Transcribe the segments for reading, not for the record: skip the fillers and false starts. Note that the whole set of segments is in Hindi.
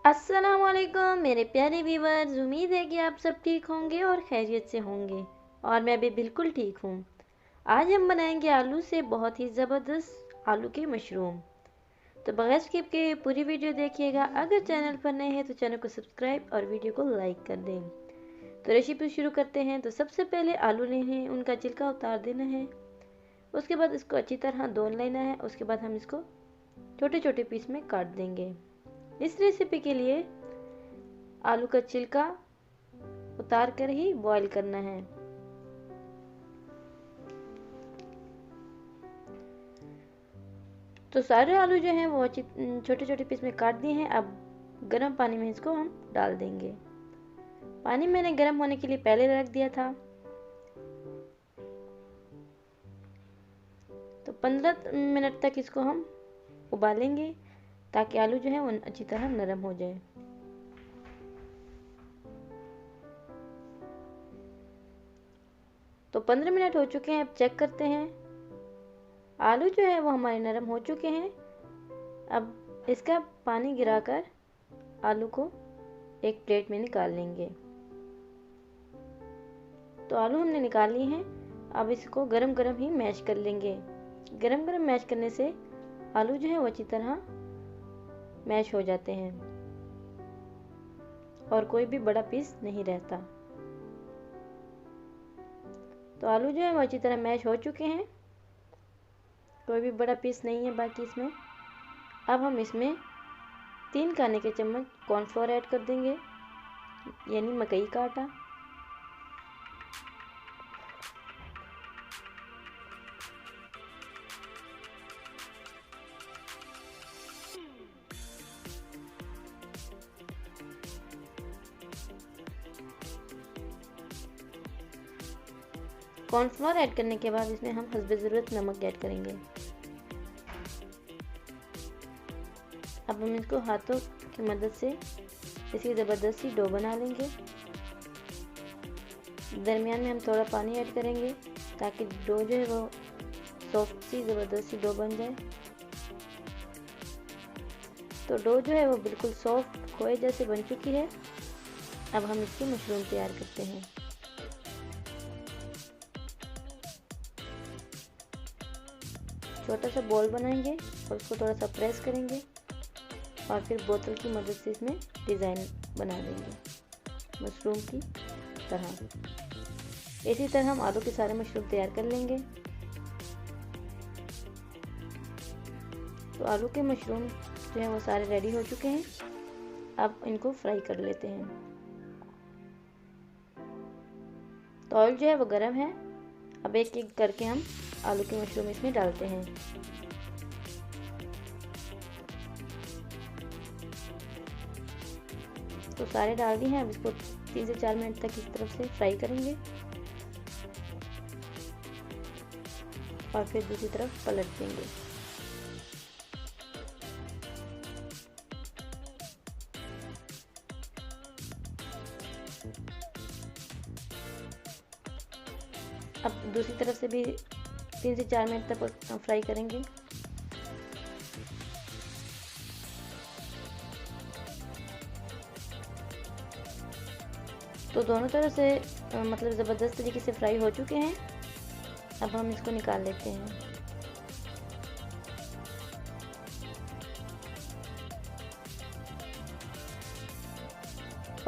अस्सलाम वालेकुम मेरे प्यारे व्यूवर्स। उम्मीद है कि आप सब ठीक होंगे और खैरियत से होंगे और मैं भी बिल्कुल ठीक हूँ। आज हम बनाएंगे आलू से बहुत ही ज़बरदस्त आलू के मशरूम। तो बगैर स्किप के पूरी वीडियो देखिएगा। अगर चैनल पर नए हैं तो चैनल को सब्सक्राइब और वीडियो को लाइक कर दें। तो रेसिपी शुरू करते हैं। तो सबसे पहले आलू लेने हैं, उनका छिलका उतार देना है। उसके बाद इसको अच्छी तरह धो लेना है। उसके बाद हम इसको छोटे छोटे पीस में काट देंगे। इस रेसिपी के लिए आलू का छिलका उतार कर ही बॉईल करना है। तो सारे आलू जो हैं वो छोटे छोटे पीस में काट दिए हैं। अब गर्म पानी में इसको हम डाल देंगे। पानी मैंने गर्म होने के लिए पहले रख दिया था। तो 15 मिनट तक इसको हम उबालेंगे ताकि आलू जो है वो अच्छी तरह नरम हो जाए। तो 15 मिनट हो चुके हैं। अब चेक करते हैं। आलू जो है वो हमारे नरम हो चुके हैं। अब इसका पानी गिराकर आलू को एक प्लेट में निकाल लेंगे। तो आलू हमने निकाल लिए हैं। अब इसको गरम गरम ही मैश कर लेंगे। गरम गरम मैश करने से आलू जो है वो अच्छी तरह मैश हो जाते हैं और कोई भी बड़ा पीस नहीं रहता। तो आलू जो है वो अच्छी तरह मैश हो चुके हैं, कोई भी बड़ा पीस नहीं है बाकी इसमें। अब हम इसमें 3 खाने के चम्मच कॉर्नफ्लोर ऐड कर देंगे, यानी मकई का आटा। कॉर्नफ्लोर ऐड करने के बाद इसमें हम हस्बे ज़रूरत नमक ऐड करेंगे। अब हम इसको हाथों की मदद से इसकी ज़बरदस्ती डो बना लेंगे। दरमियान में हम थोड़ा पानी ऐड करेंगे ताकि डो जो है वो सॉफ्ट सी ज़बरदस्ती डो बन जाए। तो डो जो है वो बिल्कुल सॉफ्ट खोए जैसे बन चुकी है। अब हम इसकी मशरूम तैयार करते हैं। छोटा सा बॉल बनाएंगे और उसको थोड़ा सा प्रेस करेंगे और फिर बोतल की मदद से इसमें डिज़ाइन बना देंगे मशरूम की तरह। इसी तरह हम आलू के सारे मशरूम तैयार कर लेंगे। तो आलू के मशरूम जो है वो सारे रेडी हो चुके हैं। अब इनको फ्राई कर लेते हैं। तो ऑयल जो है वो गर्म है। अब एक एक करके हम आलू के मशरूम इसमें डालते हैं। तो सारे डाल दिए हैं। अब इसको 3 से 4 मिनट तक इस तरफ से फ्राई करेंगे और फिर दूसरी तरफ पलट देंगे। अब दूसरी तरफ से भी 3 से 4 मिनट तक फ्राई करेंगे। तो दोनों तरफ से मतलब ज़बरदस्त तरीके से फ्राई हो चुके हैं। अब हम इसको निकाल लेते हैं।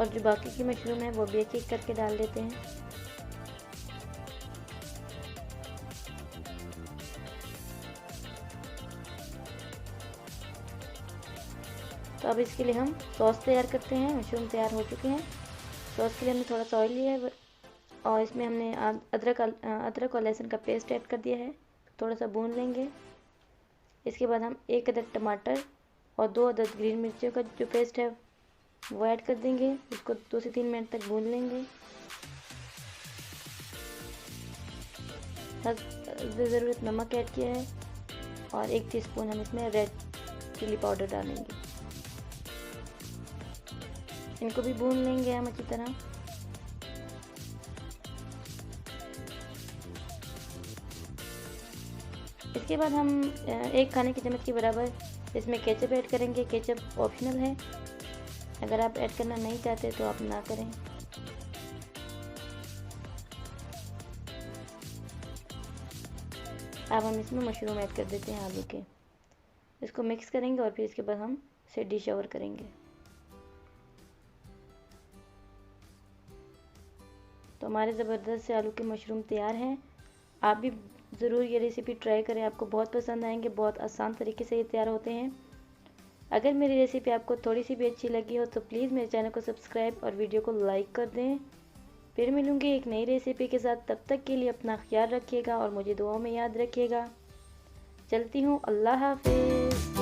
और जो बाकी की मशरूम है वो भी एक एक करके डाल देते हैं। तो अब इसके लिए हम सॉस तैयार करते हैं। मशरूम तैयार हो चुके हैं। सॉस के लिए हमने थोड़ा सा ऑयल लिया है और इसमें हमने अदरक और लहसुन का पेस्ट ऐड कर दिया है। थोड़ा सा भून लेंगे। इसके बाद हम 1 अदद टमाटर और 2 अदद ग्रीन मिर्चियों का जो पेस्ट है वो ऐड कर देंगे। इसको 2 से 3 मिनट तक भून लेंगे। ज़रूरत नमक ऐड किया है और 1 टीस्पून हम इसमें रेड चिली पाउडर डालेंगे। इनको भी भून लेंगे हम अच्छी तरह। इसके बाद हम 1 खाने की चम्मच के बराबर इसमें केचप ऐड करेंगे। केचप ऑप्शनल है, अगर आप ऐड करना नहीं चाहते तो आप ना करें। अब हम इसमें मशरूम ऐड कर देते हैं आलू के। इसको मिक्स करेंगे और फिर इसके बाद हम इसे डिश ओवर करेंगे। तो हमारे ज़बरदस्त से आलू के मशरूम तैयार हैं। आप भी ज़रूर ये रेसिपी ट्राई करें, आपको बहुत पसंद आएंगे। बहुत आसान तरीके से ये तैयार होते हैं। अगर मेरी रेसिपी आपको थोड़ी सी भी अच्छी लगी हो तो प्लीज़ मेरे चैनल को सब्सक्राइब और वीडियो को लाइक कर दें। फिर मिलूँगी एक नई रेसिपी के साथ। तब तक के लिए अपना ख्याल रखिएगा और मुझे दुआओं में याद रखिएगा। चलती हूँ, अल्लाह हाफिज़।